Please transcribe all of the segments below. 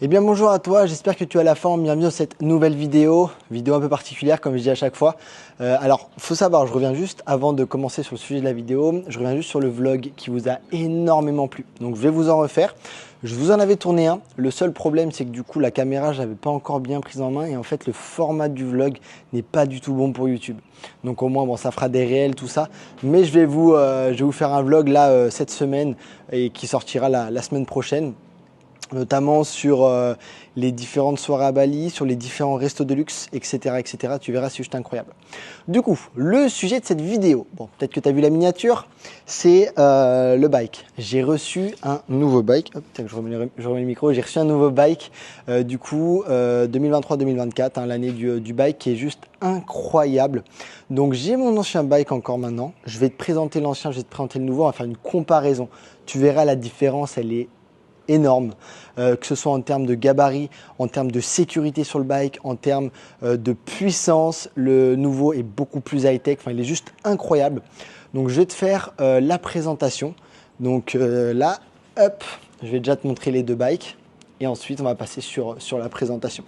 Eh bien bonjour à toi, j'espère que tu as la forme, bienvenue dans cette nouvelle vidéo un peu particulière comme je dis à chaque fois. Alors faut savoir, je reviens juste avant de commencer sur le sujet de la vidéo, je reviens juste sur le vlog qui vous a énormément plu. Donc je vais vous en refaire, je vous en avais tourné un, le seul problème c'est que du coup la caméra je l'avais pas encore bien prise en main et en fait le format du vlog n'est pas du tout bon pour YouTube. Donc au moins bon ça fera des réels tout ça, mais je vais vous faire un vlog là cette semaine et qui sortira la semaine prochaine, notamment sur les différentes soirées à Bali, sur les différents restos de luxe, etc. etc. Tu verras, c'est juste incroyable. Du coup, le sujet de cette vidéo, bon, peut-être que tu as vu la miniature, c'est le bike. J'ai reçu un nouveau bike. Hop, je remets le micro. J'ai reçu un nouveau bike, du coup, 2023-2024, hein, l'année du bike qui est juste incroyable. Donc, j'ai mon ancien bike encore maintenant. Je vais te présenter l'ancien, je vais te présenter le nouveau. On va faire une comparaison. Tu verras la différence, elle est énorme, que ce soit en termes de gabarit, en termes de sécurité sur le bike, en termes de puissance. Le nouveau est beaucoup plus high-tech, enfin il est juste incroyable. Donc je vais te faire la présentation. Donc là, hop, je vais déjà te montrer les deux bikes et ensuite on va passer sur la présentation.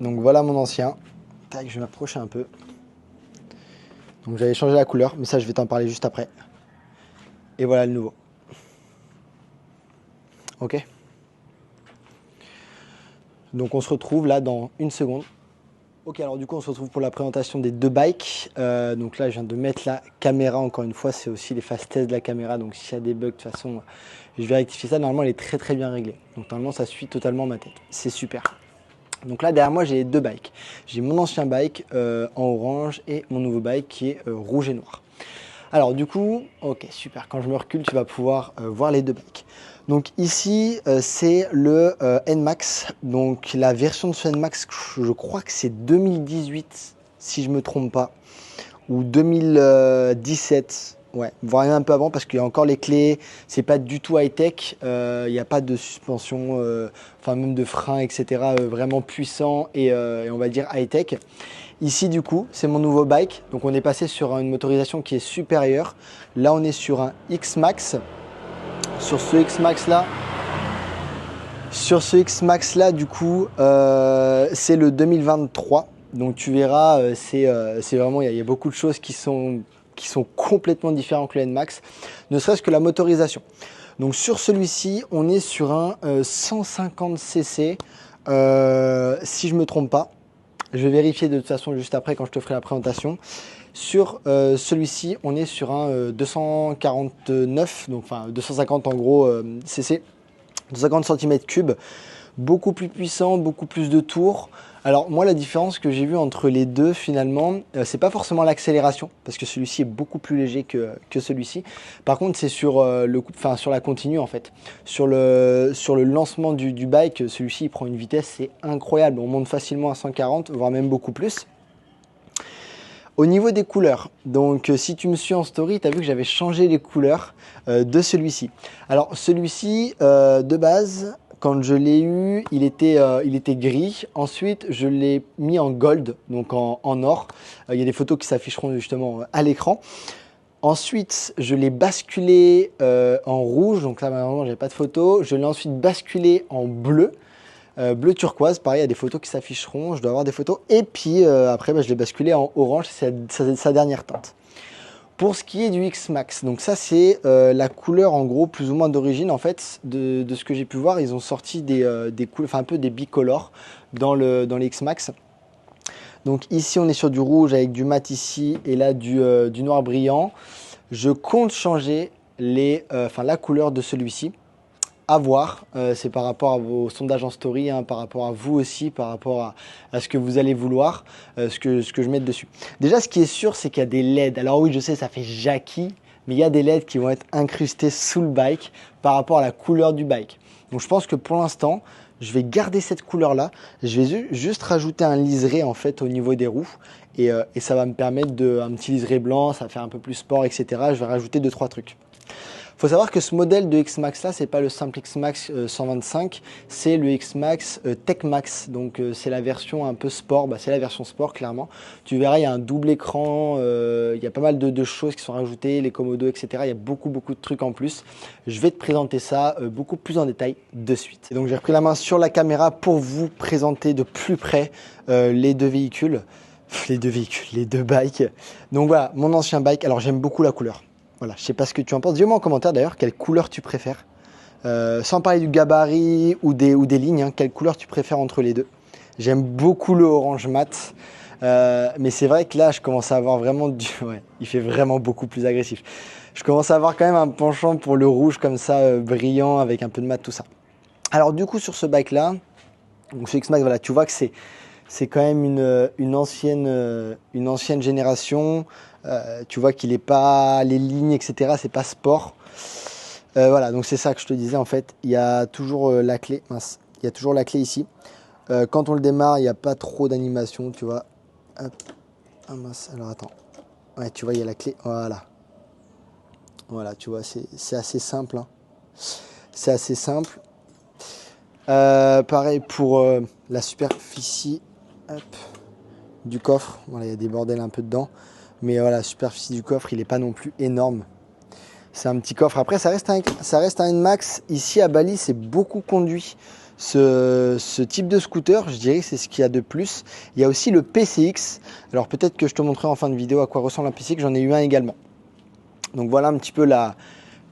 Donc voilà mon ancien. Tac, je vais m'approcher un peu. Donc j'avais changé la couleur, mais ça je vais t'en parler juste après. Et voilà le nouveau. Ok. Donc on se retrouve là dans une seconde. Ok, alors du coup on se retrouve pour la présentation des deux bikes. Donc là je viens de mettre la caméra, encore une fois c'est aussi les phases test de la caméra. Donc s'il y a des bugs de toute façon je vais rectifier ça. Normalement elle est très bien réglée. Donc normalement ça suit totalement ma tête. C'est super. Donc là derrière moi j'ai les deux bikes. J'ai mon ancien bike en orange et mon nouveau bike qui est rouge et noir. Alors du coup, ok super, quand je me recule tu vas pouvoir voir les deux bikes. Donc ici c'est le NMAX, donc la version de ce NMAX je crois que c'est 2018 si je me trompe pas, ou 2017, ouais, voire même un peu avant parce qu'il y a encore les clés, c'est pas du tout high-tech, il n'y a pas de suspension, enfin même de frein etc. Vraiment puissant et on va dire high-tech. Ici du coup c'est mon nouveau bike, donc on est passé sur une motorisation qui est supérieure. Là on est sur un X-Max. Sur ce X-Max là du coup c'est le 2023. Donc tu verras c'est vraiment il y a beaucoup de choses qui sont complètement différentes que le NMAX, ne serait-ce que la motorisation. Donc sur celui-ci on est sur un 150 cc si je me trompe pas. Je vais vérifier de toute façon juste après quand je te ferai la présentation. Sur celui-ci, on est sur un 249, donc enfin 250 en gros cc, 250 cm3, beaucoup plus puissant, beaucoup plus de tours. Alors moi la différence que j'ai vue entre les deux finalement, c'est pas forcément l'accélération, parce que celui-ci est beaucoup plus léger que celui-ci. Par contre c'est sur sur la continue en fait. Sur le lancement du bike, celui-ci il prend une vitesse, c'est incroyable. On monte facilement à 140, voire même beaucoup plus. Au niveau des couleurs, donc si tu me suis en story, tu as vu que j'avais changé les couleurs de celui-ci. Alors celui-ci, de base, quand je l'ai eu, il était gris. Ensuite, je l'ai mis en gold, donc en or. Il y a des photos qui s'afficheront justement à l'écran. Ensuite, je l'ai basculé en rouge, donc là malheureusement, j'avais pas de photo. Je l'ai ensuite basculé en bleu. Bleu turquoise, pareil, il y a des photos qui s'afficheront, je dois avoir des photos. Et puis après, je l'ai basculé en orange, c'est sa dernière teinte. Pour ce qui est du X-Max, donc ça c'est la couleur en gros plus ou moins d'origine en fait, de ce que j'ai pu voir, ils ont sorti des couleurs, enfin un peu des bicolores dans les X-Max. Donc ici on est sur du rouge avec du mat ici et là du noir brillant. Je compte changer la couleur de celui-ci. À voir, c'est par rapport à vos sondages en story, hein, par rapport à vous aussi, par rapport à ce que vous allez vouloir, ce que je mette dessus. Déjà, ce qui est sûr, c'est qu'il y a des LED. Alors oui, je sais, ça fait Jackie, mais il y a des LED qui vont être incrustés sous le bike par rapport à la couleur du bike. Donc je pense que pour l'instant, je vais garder cette couleur-là. Je vais juste rajouter un liseré en fait au niveau des roues et ça va me permettre un petit liseré blanc, ça va faire un peu plus sport, etc. Je vais rajouter 2-3 trucs. Faut savoir que ce modèle de X-Max là, c'est pas le simple X-Max 125, c'est le X-Max Tech Max. Donc c'est la version un peu sport, bah, c'est la version sport clairement. Tu verras, il y a un double écran, il y a pas mal de choses qui sont rajoutées, les commodos, etc. Il y a beaucoup de trucs en plus. Je vais te présenter ça beaucoup plus en détail de suite. Et donc j'ai repris la main sur la caméra pour vous présenter de plus près les deux véhicules. Les deux bikes. Donc voilà, mon ancien bike. Alors j'aime beaucoup la couleur. Voilà, je sais pas ce que tu en penses. Dis-moi en commentaire d'ailleurs quelle couleur tu préfères. Sans parler du gabarit ou des lignes, hein, quelle couleur tu préfères entre les deux. J'aime beaucoup le orange mat. Mais c'est vrai que là, je commence à avoir vraiment du... Ouais, il fait vraiment beaucoup plus agressif. Je commence à avoir quand même un penchant pour le rouge comme ça, brillant, avec un peu de mat, tout ça. Alors du coup, sur ce bike-là, donc ce X-Max, voilà, tu vois que c'est quand même une ancienne génération. Tu vois qu'il n'est pas... Les lignes, etc., c'est pas sport. Voilà, donc c'est ça que je te disais, en fait. Il y a toujours la clé. Mince, il y a toujours la clé ici. Quand on le démarre, il n'y a pas trop d'animation, tu vois. Hop. Ah mince, alors attends. Ouais, tu vois, il y a la clé. Voilà. Voilà, tu vois, c'est assez simple. Hein. C'est assez simple. Pareil pour la superficie. Hop, du coffre. Voilà, il y a des bordels un peu dedans. Mais voilà, la superficie du coffre, il n'est pas non plus énorme. C'est un petit coffre. Après, ça reste un N-Max. Ici, à Bali, c'est beaucoup conduit. Ce type de scooter, je dirais que c'est ce qu'il y a de plus. Il y a aussi le PCX. Alors, peut-être que je te montrerai en fin de vidéo à quoi ressemble un PCX. J'en ai eu un également. Donc, voilà un petit peu la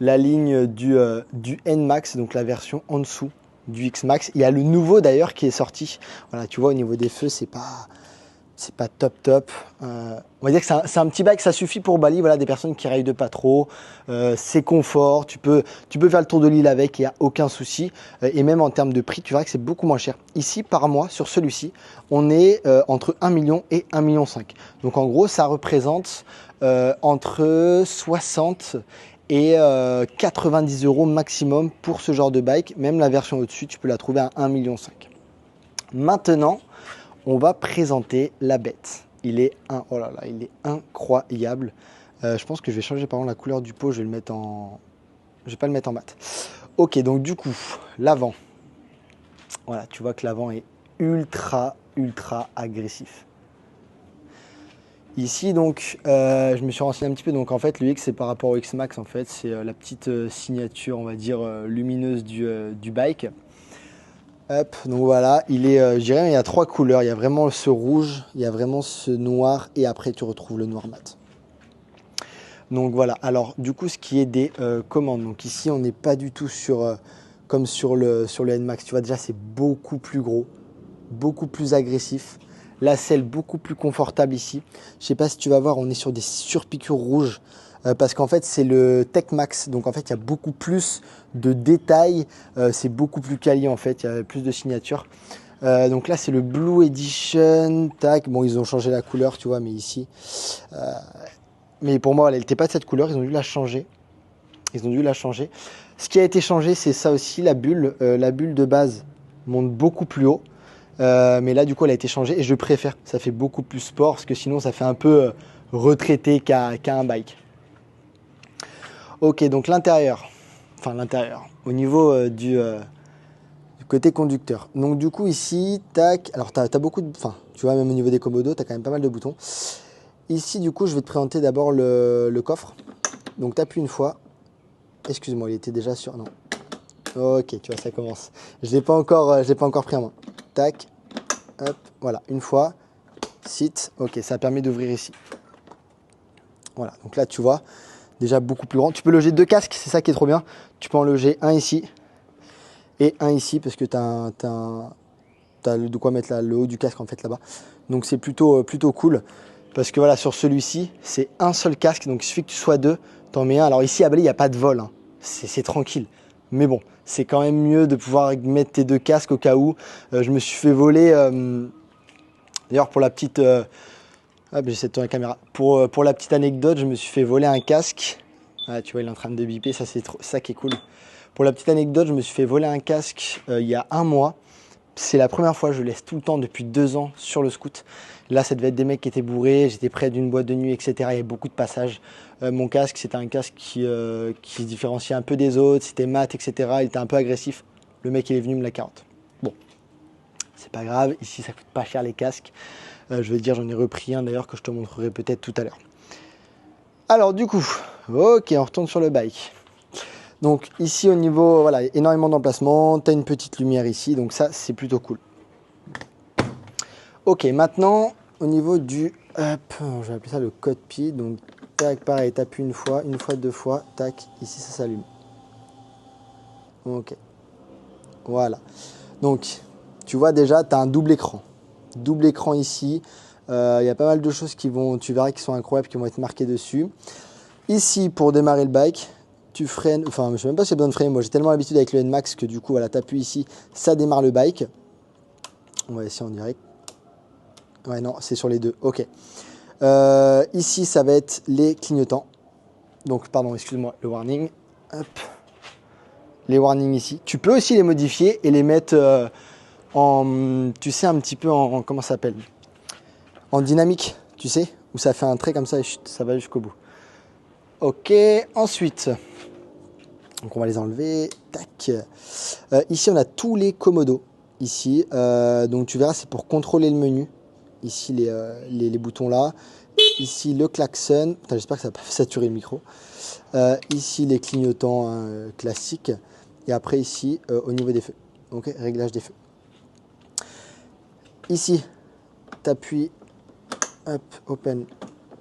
ligne du N-Max, donc la version en dessous du X-Max. Il y a le nouveau d'ailleurs qui est sorti. Voilà, tu vois, au niveau des feux, c'est pas top. On va dire que c'est un petit bike, ça suffit pour Bali. Voilà, des personnes qui raident pas trop. C'est confort. Tu peux faire le tour de l'île avec, il n'y a aucun souci. Et même en termes de prix, tu verras que c'est beaucoup moins cher. Ici, par mois, sur celui-ci, on est entre 1 million et 1,5 million. Donc en gros, ça représente entre 60 et 90 € maximum pour ce genre de bike. Même la version au-dessus, tu peux la trouver à 1,5 million. Maintenant, on va présenter la bête. Oh là là, il est incroyable. Je pense que je vais changer par exemple la couleur du pot. Je vais pas le mettre en mat. Ok, donc du coup, l'avant. Voilà, tu vois que l'avant est ultra agressif. Ici donc, je me suis renseigné un petit peu. Donc en fait, le X c'est par rapport au X-Max. En fait, c'est la petite signature, on va dire lumineuse du bike. Hop, donc voilà, je dirais, il y a 3 couleurs. Il y a vraiment ce rouge, il y a vraiment ce noir, et après tu retrouves le noir mat. Donc voilà, alors du coup, ce qui est des commandes. Donc ici, on n'est pas du tout comme sur le N-Max. Tu vois, déjà, c'est beaucoup plus gros, beaucoup plus agressif. La selle beaucoup plus confortable ici. Je sais pas si tu vas voir, on est sur des surpiqûres rouges. Parce qu'en fait, c'est le Tech Max. Donc en fait, il y a beaucoup plus de détails. C'est beaucoup plus quali en fait. Il y a plus de signatures. Donc là, c'est le Blue Edition. Tac. Bon, ils ont changé la couleur, tu vois, mais ici. Mais pour moi, elle n'était pas de cette couleur. Ils ont dû la changer. Ce qui a été changé, c'est ça aussi, la bulle. La bulle de base monte beaucoup plus haut. Mais là, du coup, elle a été changée et je préfère. Ça fait beaucoup plus sport parce que sinon, ça fait un peu retraité qu'à un bike. Ok, donc l'intérieur. Enfin, l'intérieur. Au niveau du côté conducteur. Donc, du coup, ici, tac. Alors, tu as beaucoup de. Enfin, tu vois, même au niveau des commodos, tu as quand même pas mal de boutons. Ici, du coup, je vais te présenter d'abord le coffre. Donc, tu appuies une fois. Excuse-moi, il était déjà sur. Non. Ok, tu vois, ça commence. Je ne l'ai pas encore pris en main. Tac. Hop, voilà, une fois. Sit. Ok, ça permet d'ouvrir ici. Voilà, donc là, tu vois, déjà beaucoup plus grand. Tu peux loger 2 casques, c'est ça qui est trop bien. Tu peux en loger un ici et un ici parce que tu as de quoi mettre le haut du casque en fait là-bas. Donc c'est plutôt cool parce que voilà, sur celui-ci, c'est un seul casque. Donc il suffit que tu sois 2, t'en mets un. Alors ici à Bali, il n'y a pas de vol, hein. C'est tranquille. Mais bon, c'est quand même mieux de pouvoir mettre tes 2 casques au cas où. Je me suis fait voler, d'ailleurs pour la petite... j'essaie de tourner la caméra. Pour la petite anecdote, je me suis fait voler un casque. Ah, tu vois, il est en train de biper, ça c'est ça qui est cool. Pour la petite anecdote, je me suis fait voler un casque il y a un mois. c'est la première fois, je laisse tout le temps depuis 2 ans sur le scoot. Là, ça devait être des mecs qui étaient bourrés, j'étais près d'une boîte de nuit, etc. Il y avait beaucoup de passages. Mon casque, c'était un casque qui se différenciait un peu des autres, c'était mat, etc. Il était un peu agressif. Le mec, il est venu me la carotte. Bon, c'est pas grave, ici, ça coûte pas cher les casques. Je veux dire, j'en ai repris un d'ailleurs que je te montrerai peut-être tout à l'heure. Alors du coup, ok, on retourne sur le bike. Donc ici au niveau, voilà, énormément d'emplacements, tu as une petite lumière ici, donc ça c'est plutôt cool. Ok, maintenant au niveau du, hop, je vais appeler ça le cockpit, donc tac, pareil, t'appuies une fois, deux fois, tac, ici ça s'allume. Ok, voilà. Donc tu vois déjà, tu as un double écran ici. Il y a pas mal de choses qui vont, tu verras, qui sont incroyables, qui vont être marquées dessus. Ici, pour démarrer le bike, tu freines, enfin, je ne sais même pas si tu as besoin de freiner. Moi, j'ai tellement l'habitude avec le NMAX que du coup, voilà, tu appuies ici, ça démarre le bike. On va essayer en direct. Ouais, non, c'est sur les deux. Ok. Ici, ça va être les clignotants. Donc, pardon, excuse-moi, le warning. Hop. Les warnings ici. Tu peux aussi les modifier et les mettre en, tu sais, un petit peu en comment ça s'appelle? En dynamique, tu sais, où ça fait un trait comme ça et chut, ça va jusqu'au bout. Ok, ensuite, donc on va les enlever. Tac. Ici, on a tous les commodos. Ici, donc tu verras, c'est pour contrôler le menu. Ici, les boutons là. Ici, le klaxon. J'espère que ça n'a pas fait saturer le micro. Ici, les clignotants classiques. Et après, ici, au niveau des feux. Ok, réglage des feux. Ici, tu appuies, hop, open.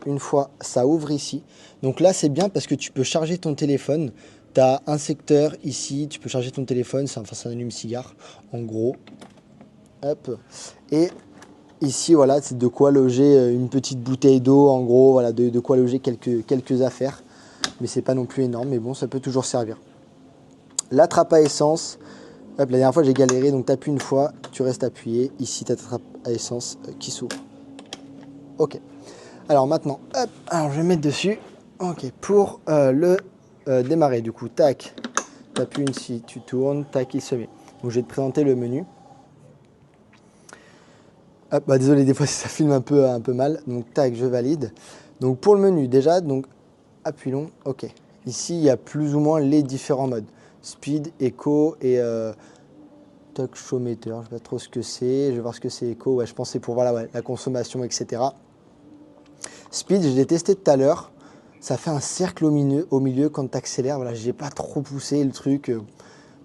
Une fois, ça ouvre ici. Donc là, c'est bien parce que tu peux charger ton téléphone. Tu as un secteur ici, tu peux charger ton téléphone, c'est un allume-cigare, en gros. Hop. Et ici, voilà, c'est de quoi loger une petite bouteille d'eau, en gros, voilà, de quoi loger quelques affaires. Mais c'est pas non plus énorme, mais bon, ça peut toujours servir. La trappe à essence, hop, la dernière fois j'ai galéré, donc tu appuies une fois, tu restes appuyé. Ici, tu as ta trappe à essence qui s'ouvre. Ok. Alors maintenant, hop, alors je vais mettre dessus. Ok, pour le démarrer, du coup, tac, tu appuies une scie, tu tournes, tac, il se met. Donc je vais te présenter le menu. Hop, bah désolé, des fois ça filme un peu mal. Donc tac, je valide. Donc pour le menu, déjà, donc appuyons, ok. Ici, il y a plus ou moins les différents modes. Speed, Eco et tachometer, je ne sais pas trop ce que c'est. Je vais voir ce que c'est Eco. Ouais, je pense que c'est pour voir la consommation, etc. Speed, je l'ai testé tout à l'heure. Ça fait un cercle au milieu quand tu accélères. Voilà, je n'ai pas trop poussé le truc. Il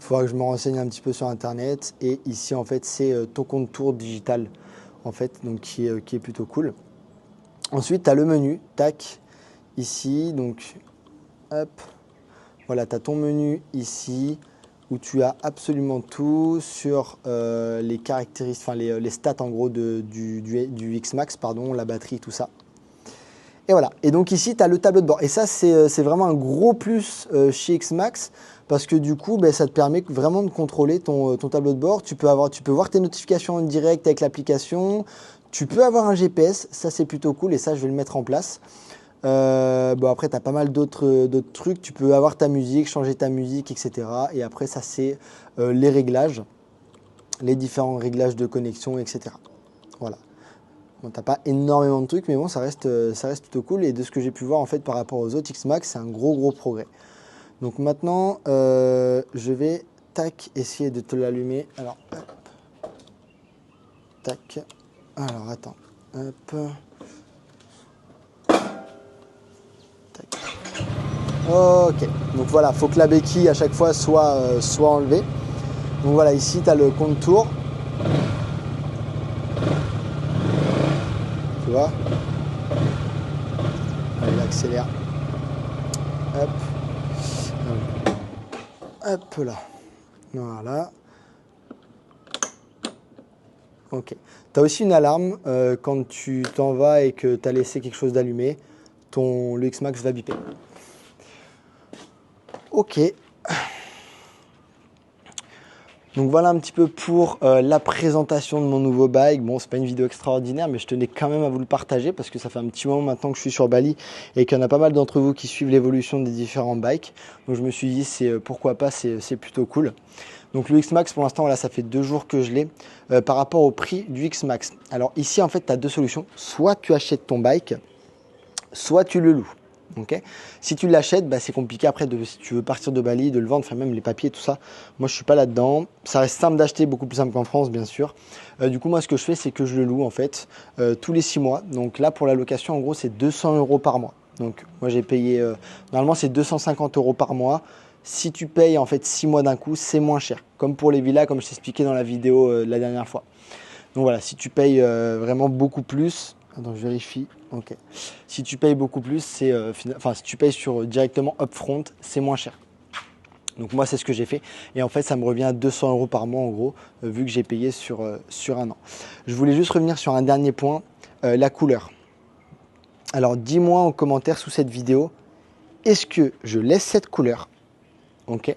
faudra que je me renseigne un petit peu sur Internet. Et ici, en fait, c'est ton contour digital, en fait, donc qui est plutôt cool. Ensuite, tu as le menu. Tac, ici. Donc, hop. Voilà, tu as ton menu ici où tu as absolument tout sur les caractéristiques, enfin les stats en gros du X-Max, pardon, la batterie, tout ça. Et voilà. Et donc ici, tu as le tableau de bord. Et ça, c'est vraiment un gros plus chez X-Max parce que du coup, ça te permet vraiment de contrôler ton tableau de bord. Tu peux voir tes notifications en direct avec l'application. Tu peux avoir un GPS. Ça, c'est plutôt cool. Et ça, je vais le mettre en place. Bon, après, tu as pas mal d'autres trucs. Tu peux avoir ta musique, changer ta musique, etc. Et après, ça, c'est les réglages. Les différents réglages de connexion, etc. Voilà. Bon, t'as pas énormément de trucs, mais bon, ça reste plutôt cool. Et de ce que j'ai pu voir en fait par rapport aux autres X-Max, c'est un gros progrès. Donc maintenant, je vais tac essayer de te l'allumer. Alors, hop, tac. Alors attends, hop, tac. Ok. Donc voilà, faut que la béquille à chaque fois soit enlevée. Donc voilà, ici tu as le compte-tour. Tu vois? Allez, il accélère. Hop. Hop là. Voilà. Ok. Tu as aussi une alarme quand tu t'en vas et que tu as laissé quelque chose d'allumé. Le X-Max va biper. Ok. Donc voilà un petit peu pour la présentation de mon nouveau bike. Bon, c'est pas une vidéo extraordinaire, mais je tenais quand même à vous le partager parce que ça fait un petit moment maintenant que je suis sur Bali et qu'il y en a pas mal d'entre vous qui suivent l'évolution des différents bikes. Donc je me suis dit, pourquoi pas, c'est plutôt cool. Donc le X-Max, pour l'instant, voilà, ça fait 2 jours que je l'ai. Par rapport au prix du X-Max. Alors ici, en fait, tu as 2 solutions. Soit tu achètes ton bike, soit tu le loues. Okay, si tu l'achètes, bah, c'est compliqué après si tu veux partir de Bali, de le vendre, enfin même les papiers, tout ça. Moi, je suis pas là-dedans. Ça reste simple d'acheter, beaucoup plus simple qu'en France, bien sûr. Du coup, moi, ce que je fais, c'est que je le loue en fait tous les 6 mois. Donc là, pour la location, en gros, c'est 200 € par mois. Donc moi, j'ai payé, normalement, c'est 250 € par mois. Si tu payes en fait 6 mois d'un coup, c'est moins cher. Comme pour les villas, comme je t'expliquais dans la vidéo de la dernière fois. Donc voilà, si tu payes vraiment beaucoup plus, attends, je vérifie. Ok. Si tu payes beaucoup plus, si tu payes directement upfront, c'est moins cher. Donc moi, c'est ce que j'ai fait. Et en fait, ça me revient à 200 € par mois en gros, vu que j'ai payé sur un an. Je voulais juste revenir sur un dernier point, la couleur. Alors dis-moi en commentaire sous cette vidéo, est-ce que je laisse cette couleur? Ok.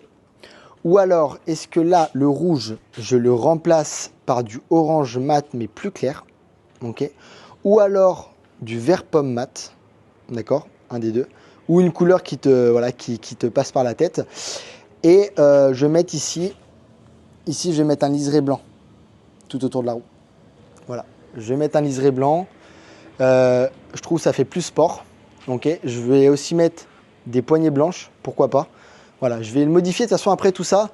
Ou alors, est-ce que là, le rouge, je le remplace par du orange mat, mais plus clair? Ok. Ou alors, du vert pomme mat, d'accord? Un des deux. Ou une couleur qui te passe par la tête. Et je vais mettre ici, je vais mettre un liseré blanc, tout autour de la roue. Voilà. Je vais mettre un liseré blanc. Je trouve que ça fait plus sport. Ok. Je vais aussi mettre des poignées blanches, pourquoi pas. Voilà, je vais le modifier. De toute façon, après tout ça,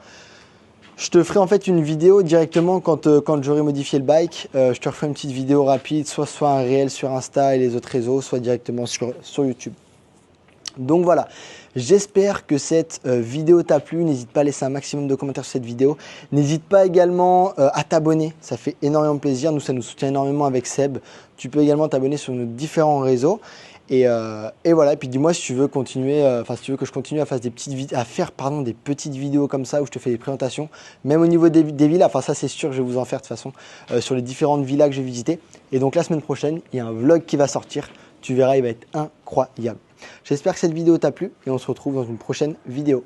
je te ferai en fait une vidéo directement quand j'aurai modifié le bike. Je te referai une petite vidéo rapide, soit un réel sur Insta et les autres réseaux, soit directement sur YouTube. Donc voilà, j'espère que cette vidéo t'a plu. N'hésite pas à laisser un maximum de commentaires sur cette vidéo. N'hésite pas également à t'abonner, ça fait énormément plaisir. Nous, ça nous soutient énormément avec Seb. Tu peux également t'abonner sur nos différents réseaux. Et voilà, et puis dis-moi si tu veux continuer, si tu veux que je continue à faire des petites vidéos comme ça où je te fais des présentations, même au niveau des villas, ça c'est sûr que je vais vous en faire de toute façon, sur les différentes villas que j'ai visitées. Et donc la semaine prochaine, il y a un vlog qui va sortir, tu verras, il va être incroyable. J'espère que cette vidéo t'a plu et on se retrouve dans une prochaine vidéo.